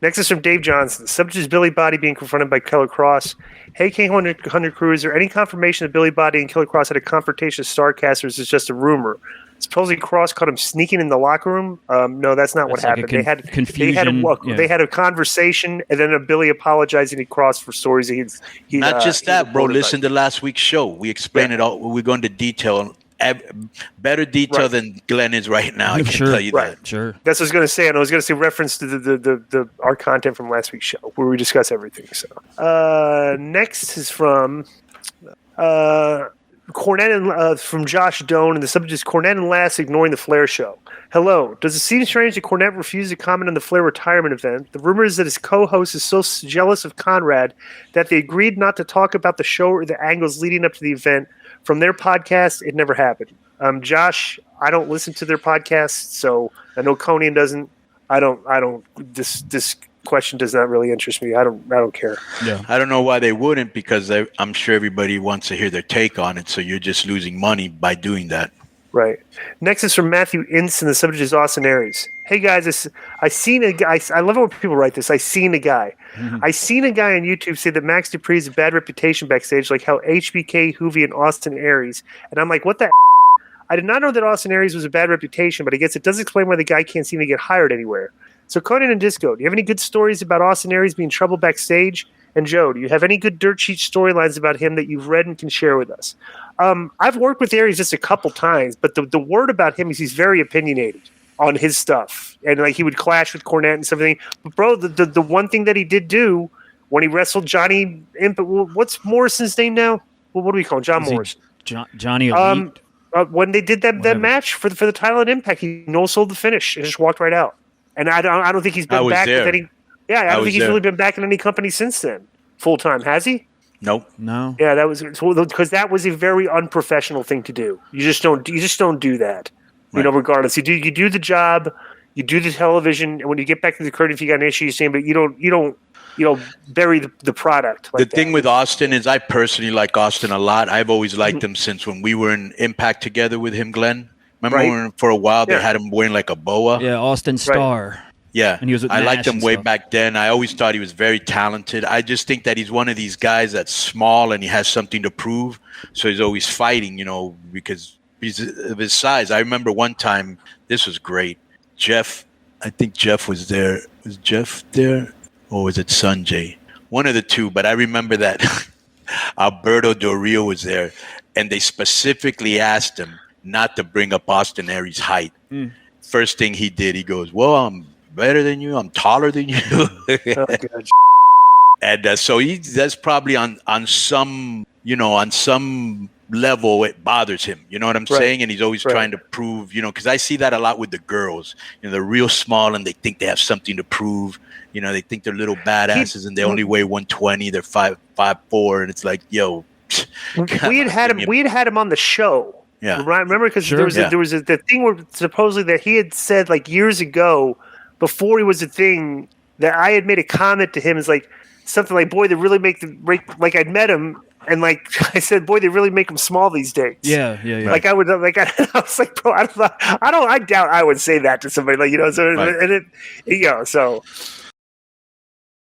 Next is from Dave Johnson. The subject is Billy Body being confronted by Killer Cross. Hey, K100 crew, is there any confirmation that Billy Body and Killer Cross had a confrontation with Starcast, or is this just a rumor? Supposedly Cross caught him sneaking in the locker room. No, that's not what happened. They had a conversation, and then Billy apologizing to Cross for stories he not just that, bro. Listen to last week's show. We explained it all. We go into detail, better detail than Glenn is right now. I can tell you that. Sure. That's what I was going to say, and I was going to say reference to the our content from last week's show where we discuss everything. So next is from Konnan and from Josh Doan, and the subject is Konnan and Lass ignoring the Flair show. Hello. Does it seem strange that Cornette refused to comment on the Flair retirement event? The rumor is that his co-host is so jealous of Conrad that they agreed not to talk about the show or the angles leading up to the event. From their podcast, it never happened. Josh, I don't listen to their podcast, so I know Konnan doesn't. I don't. This question does not really interest me. I don't care. Yeah. I don't know why they wouldn't, because I'm sure everybody wants to hear their take on it. So you're just losing money by doing that. Right. Next is from Matthew Ince, and the subject is Austin Aries. Hey guys, I seen a guy. I love it when people write this. I seen a guy. Mm-hmm. I seen a guy on YouTube say that Max Dupree has a bad reputation backstage, like how HBK, Hoovy, and Austin Aries. And I'm like, what the? I did not know that Austin Aries was a bad reputation, but I guess it does explain why the guy can't seem to get hired anywhere. So Konnan and Disco, do you have any good stories about Austin Aries being in trouble backstage? And Joe, do you have any good dirt sheet storylines about him that you've read and can share with us? I've worked with Aries just a couple times, but the word about him is he's very opinionated on his stuff, and like he would clash with Cornette and something. But bro, the one thing that he did do when he wrestled Johnny Imp, what's Morrison's name now? Well, what do we call him? John Morrison. Johnny Elite. When they did that match for the title at Impact, he no-sold the finish and just walked right out. And I don't think he's been back with any. Yeah, I don't think he's really been back in any company since then, full time. Has he? Nope. No. Yeah, that was because that was a very unprofessional thing to do. You just don't do that. Right. Regardless, you do the job, you do the television, and when you get back to the curtain, if you got an issue, you say, but you don't bury the product. Like the thing with Austin is, I personally like Austin a lot. I've always liked him since when we were in Impact together with him, Glenn. Remember when for a while they had him wearing like a boa? Yeah, Austin Starr. Right. Yeah, and he was I liked him way back then. I always thought he was very talented. I just think that he's one of these guys that's small and he has something to prove. So he's always fighting, because of his size. I remember one time, this was great. I think Jeff was there. Was Jeff there? Or was it Sanjay? One of the two. But I remember that Alberto Del Rio was there. And they specifically asked him not to bring up Austin Aries' height. First thing he did, he goes, well, I'm better than you. I'm taller than you. And so that's probably on some, on some level, it bothers him. You know what I'm saying? And he's always trying to prove, because I see that a lot with the girls. They're real small and they think they have something to prove. They think they're little badasses and they only weigh 120. They're 5'4", and it's like, yo. We had him on the show. Yeah. Right. Remember, because there was the thing where supposedly that he had said like years ago, before he was a thing, that I had made a comment to him is like something like, "Boy, they really like I'd met him." And like I said, boy, they really make them small these days. Yeah. Like I would, I was like, bro, I doubt I would say that to somebody, like, so, and it, so